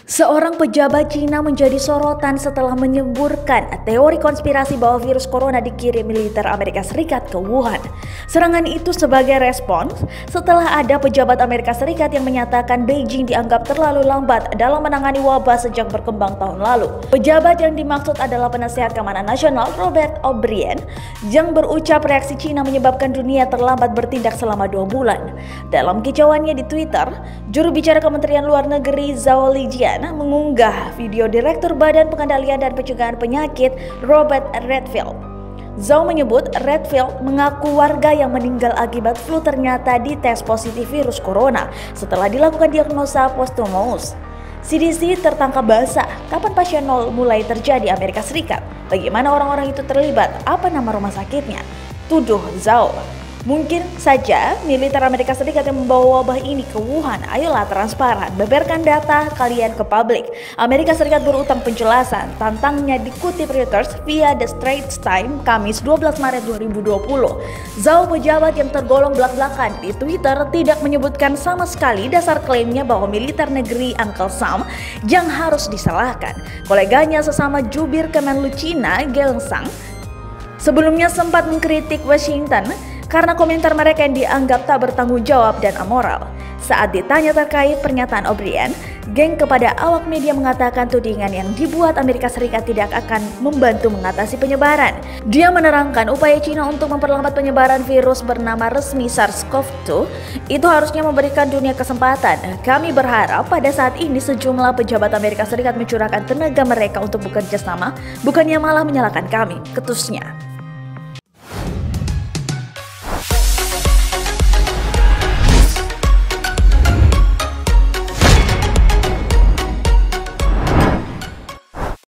Seorang pejabat Cina menjadi sorotan setelah menyemburkan teori konspirasi bahwa virus corona dikirim militer Amerika Serikat ke Wuhan. Serangan itu sebagai respons setelah ada pejabat Amerika Serikat yang menyatakan Beijing dianggap terlalu lambat dalam menangani wabah sejak berkembang tahun lalu. Pejabat yang dimaksud adalah penasihat keamanan nasional Robert O'Brien yang berucap reaksi Cina menyebabkan dunia terlambat bertindak selama 2 bulan. Dalam kicauannya di Twitter, juru bicara Kementerian Luar Negeri Zhao Lijian mengunggah video Direktur Badan Pengendalian dan Pencegahan Penyakit Robert Redfield. Zhao menyebut Redfield mengaku warga yang meninggal akibat flu ternyata dites positif virus corona setelah dilakukan diagnosa posthumous. CDC tertangkap basah. Kapan pasien nol mulai terjadi Amerika Serikat? Bagaimana orang-orang itu terlibat? Apa nama rumah sakitnya? Tuduh Zhao. Mungkin saja militer Amerika Serikat yang membawa wabah ini ke Wuhan. Ayolah transparan, beberkan data kalian ke publik. Amerika Serikat berutang penjelasan. Tantangnya dikutip Reuters via The Straits Times Kamis 12 Maret 2020. Zhao, pejabat yang tergolong belak-belakan di Twitter, tidak menyebutkan sama sekali dasar klaimnya bahwa militer negeri Uncle Sam yang harus disalahkan. Koleganya sesama jubir Kemenlu Cina, Geng Sang, sebelumnya sempat mengkritik Washington karena komentar mereka yang dianggap tak bertanggung jawab dan amoral. Saat ditanya terkait pernyataan O'Brien, Geng kepada awak media mengatakan tudingan yang dibuat Amerika Serikat tidak akan membantu mengatasi penyebaran. Dia menerangkan upaya Cina untuk memperlambat penyebaran virus bernama resmi SARS-CoV-2 itu harusnya memberikan dunia kesempatan. Kami berharap pada saat ini sejumlah pejabat Amerika Serikat mencurahkan tenaga mereka untuk bekerja sama, bukannya malah menyalahkan kami, ketusnya.